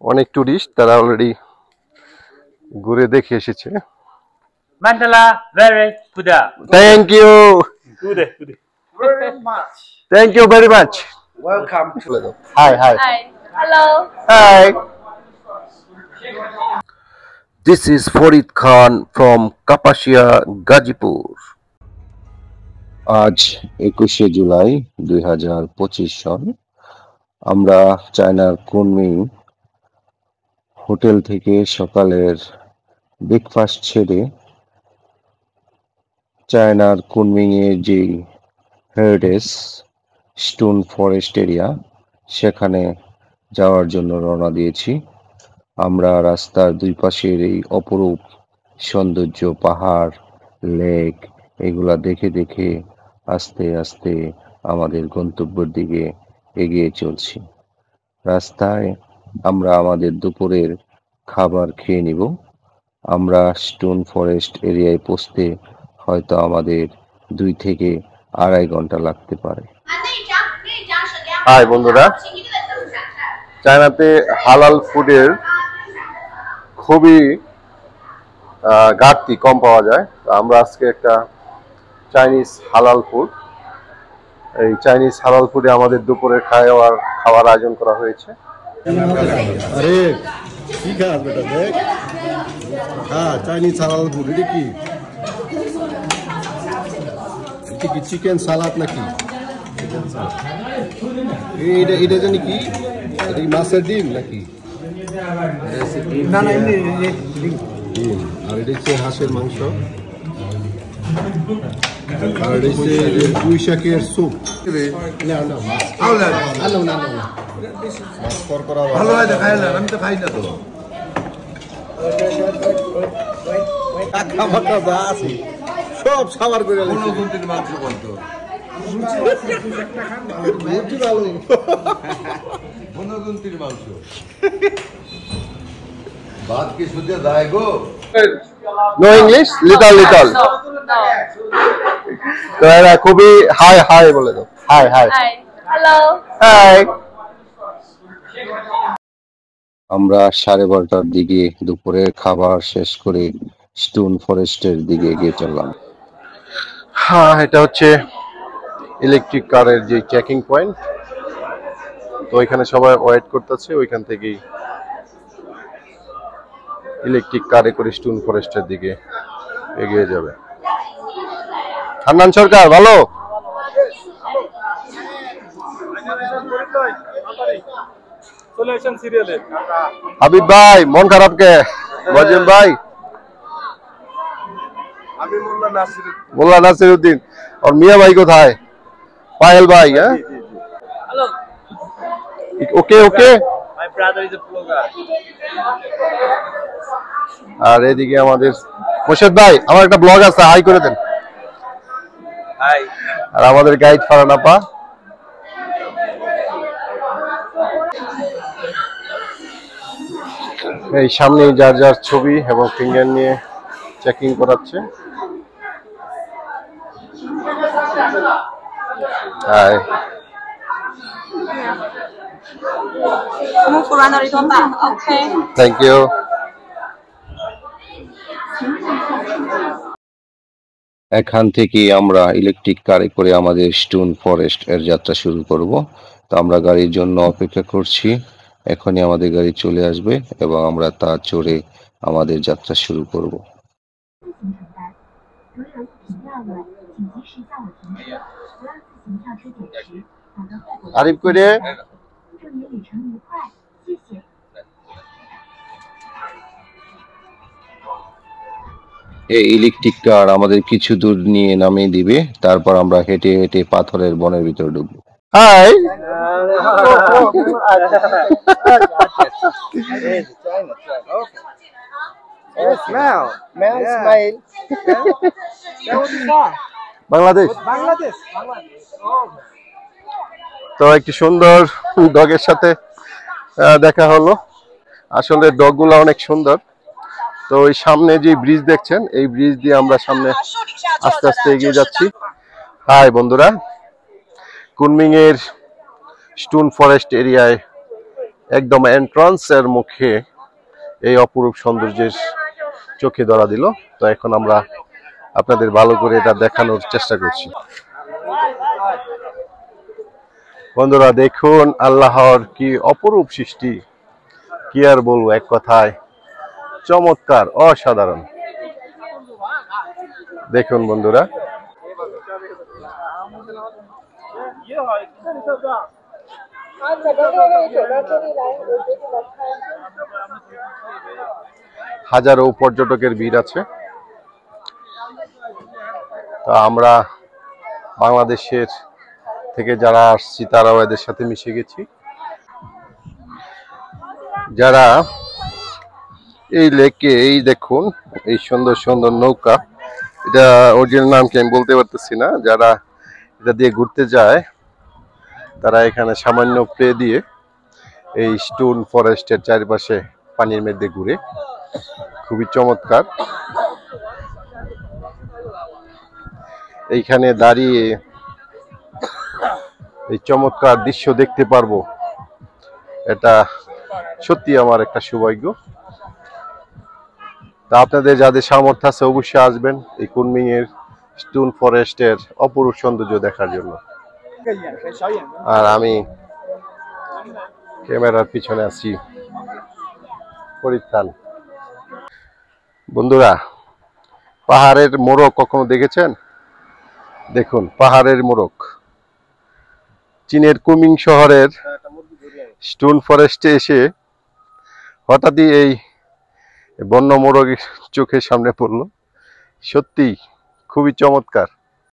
অনেক টুরিস্ট তারা অলরেডি ঘুরে দেখে এসেছে। Mandala very good. Thank you. Good. Very much. Thank you very much. Welcome to Hi. Hi. Hello. Hi. This is Farid Khan from Kapashia, Gazipur. আজ 21শে জুলাই 2025 সন। আমরা চায়নার Kunming hotel থেকে সকালের ব্রেকফাস্ট ছেড়ে চায়নার কুনমিং এর যে হেরিটেজ স্টোন ফরেস্ট এরিয়া সেখানে যাওয়ার জন্য রওনা দিয়েছি। আমরা রাস্তার দুই পাশের এই অপরূপ সৌন্দর্য, পাহাড়, লেক এগুলা দেখে দেখে আস্তে আস্তে আমাদের গন্তব্যের দিকে এগিয়ে চলছি। রাস্তায় আমরা আমাদের দুপুরের খাবার খেয়ে নিব। আমরা স্টোন ফরেস্ট এরিয়ায় পৌঁছতে হয়তো আমাদের 2 থেকে 2.5 ঘন্টা লাগতে পারে। হাই বন্ধুরা, চায়নাতে হালাল ফুডের খুবই ঘাটতি, কম পাওয়া যায়। আমরা আজকে একটা চাইনিজ হালাল ফুড, এই চাইনিজ হালাল ফুডে আমাদের দুপুরের খাওয়ার আয়োজন করা হয়েছে। আরে কি খাস বেটা, দেখ। হ্যাঁ, চাইনিজ হালাল ফুড। এটা কি চিকেন সালাদ নাকি? এটা জানি কি, মাছের ডিম নাকি? ডিম। আর এটা হচ্ছে হাঁসের মাংস, আর এটা হচ্ছে পুঁই শাকের স্যুপ। ভালো হয় না, খাই না, আমি তো খাই না তো। সব সাবার করে মাংস বলতো মাংস ভাত কি সুজে যায় গো? নো ইংলিশ, লিটল তো এরা খুবই হাই বলে দাও। হাই। Hi. Hello. হাই। আমরা 12:30টার দিকে দুপুরের খাবার শেষ করে স্টোন ফরেস্টের দিকে এগিয়ে চললাম। হ্যাঁ, এটা হচ্ছে ইলেকট্রিক কারের যে চেকিং পয়েন্ট। তো এখানে সবাই ওয়েট করতেছে, ওইখান থেকেই ইলেকট্রিক কারে করে স্টোন ফরেস্টের দিকে এগিয়ে যাবে। হান্নান সরকার ভালো? হাবিব ভাই মন খারাপ কে? ওয়াজিম ভাই, আমি মোল্লা নাসিরউদ্দিন। আর মিয়া ভাই কোথায়? পায়েল ভাই। হ্যাঁ, Hello. Okay. My brother is a vlogger. আর এদিকে আমাদের মোর্শেদ ভাই, আমার একটা ব্লগ আছে, হাই করে দেন। Hi. আর আমাদের গাইড ফারহান আপা। এই সামনে যার ছবি এবং ফিঙ্গার নিয়ে চেকিং করাচ্ছে। হাই। Okay. Thank you. এখান থেকে আমরা ইলেকট্রিক কারে করে আমাদের স্টোন ফরেস্ট এর যাত্রা শুরু করব। তো আমরা গাড়ির জন্য অপেক্ষা করছি, এখনই আমাদের গাড়ি চলে আসবে এবং আমরা তা চড়ে আমাদের যাত্রা শুরু করব। আরিফ করে এই ইলেকট্রিক কার আমাদের কিছু দূর নিয়ে নামিয়ে দিবে, তারপর আমরা হেঁটে হেঁটে পাথরের বনের ভিতরে ঢুকবো। হাই। বাংলাদেশ। তো একটি সুন্দর ডগের সাথে দেখা হলো। আসলে ডগগুলো অনেক সুন্দর। তো ওই সামনে যে ব্রিজ দেখছেন, এই ব্রিজ দিয়ে আমরা সামনে আস্তে আস্তে এগিয়ে যাচ্ছি। হাই বন্ধুরা, কুনমিং এর স্টোন ফরেস্ট এরিয়ায় একদম এন্ট্রান্সের মুখে এই অপরূপ সৌন্দর্যের চোখে ধরা দিল। তো এখন আমরা আপনাদের ভালো করে এটা দেখানোর চেষ্টা করছি। বন্ধুরা দেখুন আল্লাহর কি অপরূপ সৃষ্টি, কি আর বলবো, এক কথায় চমৎকার, অসাধারণ। দেখুন বন্ধুরা, হাজারো পর্যটকের ভিড় আছে। তো আমরা বাংলাদেশের থেকে যারা আসছি তারাও এদের সাথে মিশে গেছি। যারা এই লেকে, এই দেখুন এই সুন্দর সুন্দর নৌকা, এটা অরিজিনাল নাম কি আমি বলতে পারতেছি না, যারা এটা দিয়ে ঘুরতে যায় তারা এখানে সামান্য পে দিয়ে এই স্টোন ফরেস্টের চারপাশে পানির মধ্যে ঘুরে, খুবই চমৎকার। এইখানে দাঁড়িয়ে এই চমৎকার দৃশ্য দেখতে পারবো, এটা সত্যি আমার একটা সৌভাগ্য। তা আপনাদের যাদের সামর্থ্য আছে অবশ্যই আসবেন এই কুনমিং এর স্টোন ফরেস্টের অপরূপ সৌন্দর্য দেখার জন্য। আর আমি ক্যামেরার পিছনে আছি ফরিদ খান। বন্ধুরা, পাহাড়ের মোড়ক কখনো দেখেছেন? দেখুন পাহাড়ের মোড়ক। চীনের কুমিং শহরের স্টোন ফরেস্টে এসে হঠাৎই এই বন্য মোরগ চোখের সামনে পড়লো। সত্যি খুবই চমৎকার।